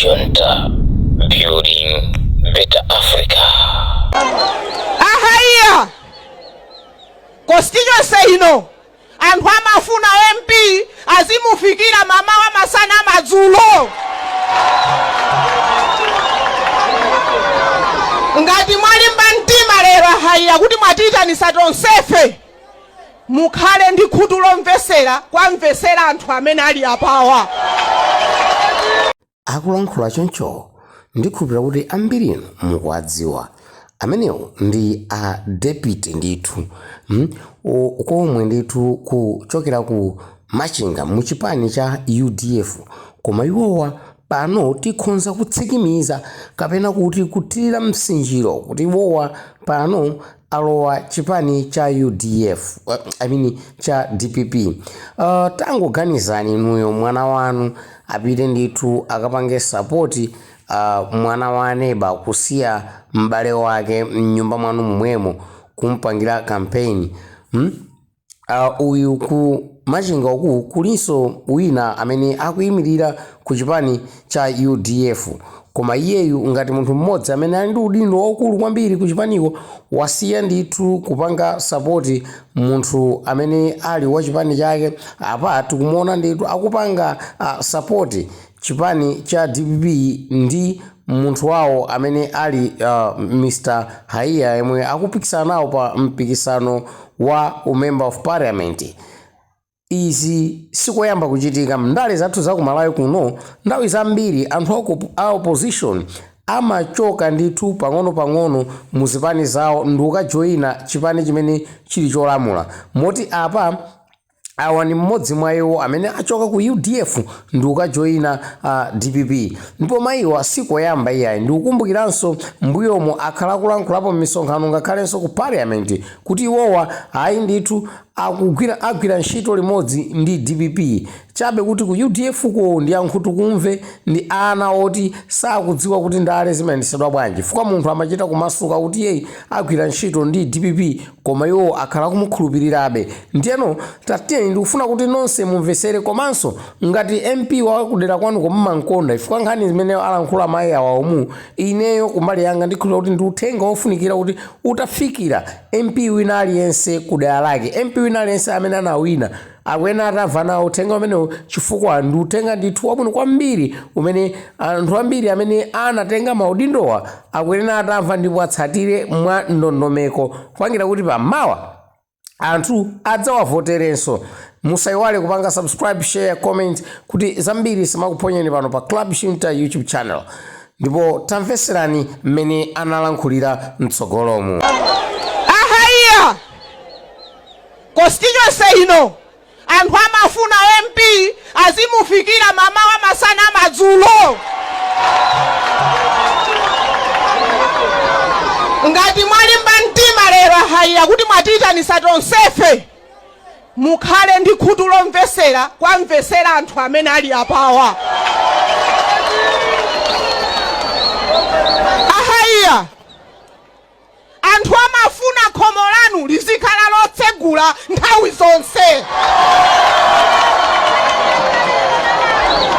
Junta, building better Africa. Ahaya! Constituency ino anthu amafuna MP azimufikira mama wa masana madzulo. Ngati mwalimba mtima lero ahaya kuti mwatiyitanisa tonsefe mukhale ndi khutu lomvesera kwamvesera anthu amene ali apawa. Akulankhula choncho ndikhulupirira kuti ambiri inu mukuwadziwa. Amenewo ndi a deputy ndithu komwe ndithu kuchokera ku Machinga muchipani cha UDF, koma iwowa pano tikhonza kutsikimiza kapena kuti kutirira msinjiro kuti iwowa pano alowa chipani cha UDF, cha DPP. Tangoganizani inuyo mwana wanu apite ndithu akapange sapoti mwana wa neba kusiya mbale wake mnyumba mwanu mwemo kumpangira kampeni. Uyu ku Machinga uku kulinso wina amene akuyimirira ku chipani cha UDF, koma iyeyu ngati munthu mmodzi amene ali ndi udindo waukulu kwambiri ku chipaniko wasiya ndithu kupanga sapoti munthu amene ali wa chipani chake. Apa tikumuona ndithu akupanga sapoti chipani cha DPP ndi munthu wawo amene ali Mr. Haiya yemwe akupikisana nawo pa mpikisano wa Member of Parliament. Izi sikoyamba kuchitika mndale zathu za kumalawi kuno. Ndawi zambiri anthu a opposition amachoka ndithu pang'ono muzipani zawo ndikukajoyina chipani chimene chili cholamula. Moti apa awa ni mmodzi mwa iwo amene achoka ku UDF ndikukajoyina DPP. Ndipo mayiwa sikoyamba iyayi ndikukumbukiranso mbuyomo akhala kulankhulapo m'misonkhano ngakhalenso ku parliament kuti iwowa ayi ndithu agwira ntchito limodzi ndi DPP. Chabe kuti ku UDF ko ndi ankhutu kumve ndi ana oti sakudziwa kuti ndale zimayendesedwa bwanji, chifukwa munthu amachita kumasuka kuti yeyi agwira ntchito ndi DPP koma iwo akhala kumukhulupirirabe. Ndiyeno tatiyeni ndikufuna kuti nonse mumvesere, komanso ngati MP wakudera kwanu kommankonda chifukwa nkhani zimene alankhula mayi awaomu, ineyo kumbali yanga ndikhulupirira kuti ndi uthenga wofunikira kuti utafikira MP wina aliyense kudera lake. MP wina aliyense amene anawina akwena atamva nawo uthenga umenewo, chifukwa ndi uthenga ndithu wabwino kwambiri umene anthu ambiri amene anatenga maudindowa akwena atamva ndipo atsatire mwa ndondomeko kupangira kuti pamawa anthu adzawavoterenso. Musayiwale kupanga subscribe, share, comment kuti zambiri simakuponyeni pano pa Club Shinta YouTube channel. Ndipo tamveserani mmene analankhulira mtsogolomu. Ahaya! Constituency ino anthu amafuna MP azimufikira mama wa masana madzulo. Ngati mwalimba mtima lero ahaya kuti mwatiyitanisa tonsefe mukhale ndi khutu lomvesera kwamvesera anthu amene ali apawa. Ahaya! Anthu amafuna khomo lanu lizikhala lotsegula nthawi zonse.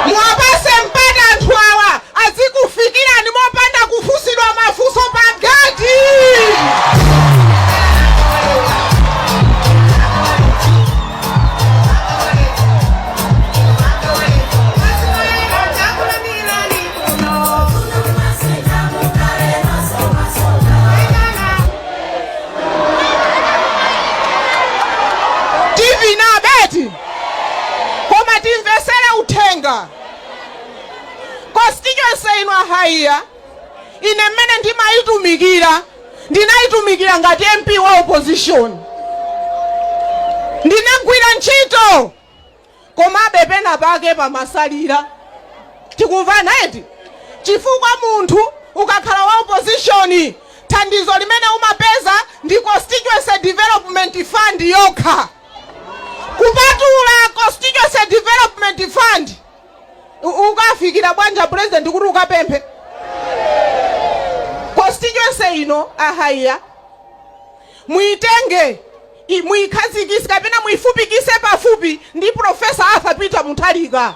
Mwapase mpata anthu awa azikufikirani mopanda kufusidwa mafunso pagati. Koma timvesere uthenga. Constituency ino ahaya ine mmene ndinayitumikira ngati MP wa opposition. Ndinagwira ntchito komabe pena pake pamasalira. Tikumvana eti chifukwa munthu ukakhala wa opposition thandizo limene umapeza ndi Constituency Development Fund yokha. Kupatula Constituency Development Fund ukafikira bwanja president kuti ukapemphe. Constituency ino ahaya muitenge muikhazikise kapena muifupikise pafupi ndi Professor Arthur Peter Mutharika.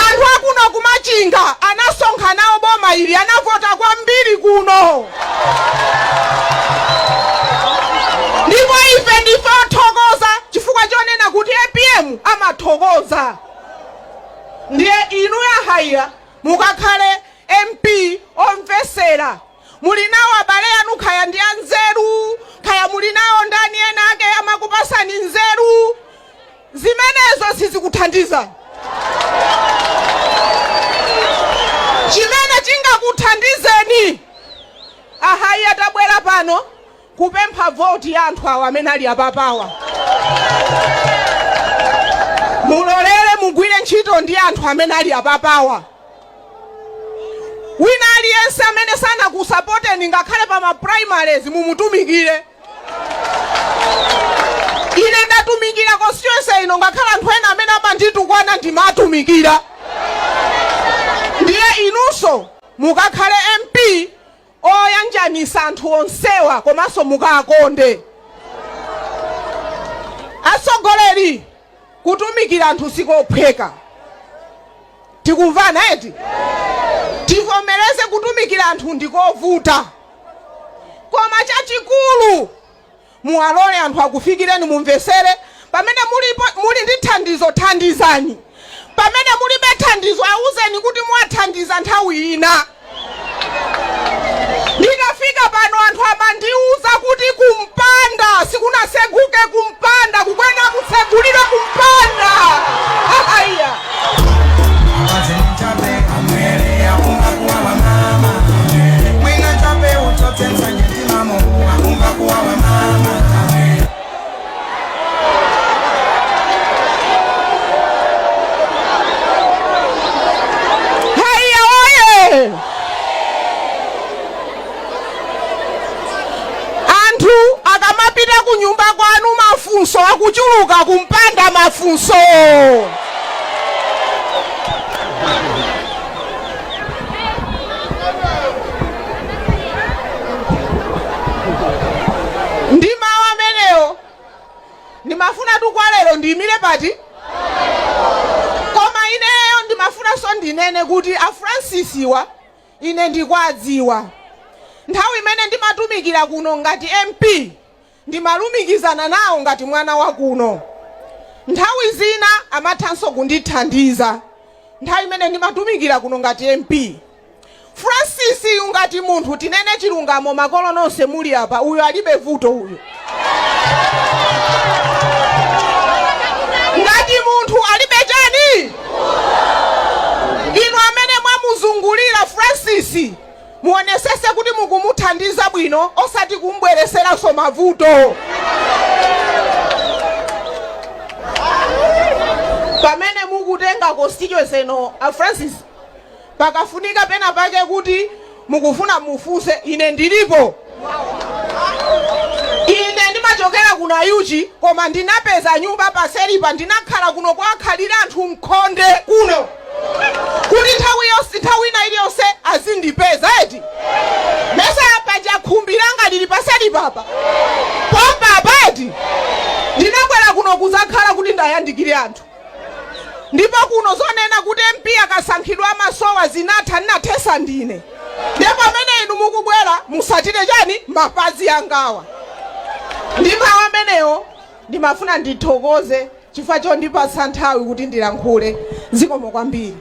Anthu akuno kumachira achilinga anasonkhanawo boma ili anavota kwambiri kuno. Ndipo ife ndife othokoza chifukwa chonena kuti APM amathokoza. Ndiye inu Yahaya mukakhale MP omvesera. Muli nawo abale anu khaya ndi anzeru, khaya muli nawo ndani ena ake amakupasani nzeru. Zimenezo sizikuthandiza. Chimene chingakuthandizeni Yahaya tabwera pano kupempha voti ya anthu awa amene ali apapawa. Mulolere mugwire ntchito ndi anthu amene ali apapawa. Wina aliyense amene sana kusapoteni ngakhale pa ma primaries mumutumikire. Ine ndatumikira constituency ino ngakhale anthu ena amene amanditukwana ndimatumikira. Ndiye inunso mukakhale MP oyanjanisa anthu onsewa komanso mukakonde. Atsogoleri kutumikira anthu sikophweka. Tikumvana eti? Tivomereze kutumikira anthu ndikovuta. Koma chachikulu muwalole anthu akufikireni mumvesere. Pamene muli ndi thandizo thandizani. Pamene mulibe thandizo awuzeni kuti mwathandiza nthawi ina. Ndikafika pano anthu amandiuza kuti kumpanda sikunaseguke kumpanda kukwena kusegulire kumpanda. Aya. Anthu akamapita ku nyumba kwanu mafunso akuchuluka kumpanda mafunso. Ndima wameneyo ndimafuna tu kwa lero ndiyimire pati. Koma ineyo ndimafuna so ndinene kuti a Francisiwa ine ndikwadziwa. Nthawi imene ndimatumikira kuno ngati MP ndimalumikizana nawo ngati mwana wa kuno. Nthawi zina amathanso kundithandiza. Nthawi imene ndimatumikira kuno ngati MP. Francis ngati munthu tinene chilungamo makolo nonse muli apa uyo alibe vuto uyo. Ngati munthu alibe chani? Inu amene mwamuzungulira Francis muonesese kuti mukumuthandiza bwino osati kumbweresera so mavuto. Pamene mukutenga constituency no a Francis pakafunika pena pake kuti mukufuna mufunse ine ndilipo. Ine ndimachokera kuna yuchi koma ndinapeza nyumba paselipa ndinakhala kuno kwakhalira anthu mkhonde kuno. Kuti nthawi ina iliyonse azindipeza eti. Mesa paja khumbi langa lili paselipa apa. Pompa apa eti. Ndinabwera kuno kuzakhala kuti ndayandikire anthu. Ndipo kuno zonena kuti MP akasankhidwa masowa zinatha ninathesa ndine. Ndipo pamene inu mukubwera musatire chani mapazi angawa. Ndipo ameneyo ndimafuna ndithokoze chifukwa chondipatsa nthawi kuti ndilankhule. Zikomo kwambiri.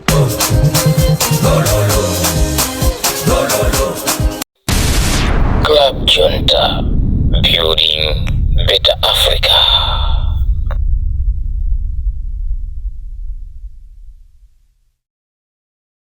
Club Junta, building better Africa.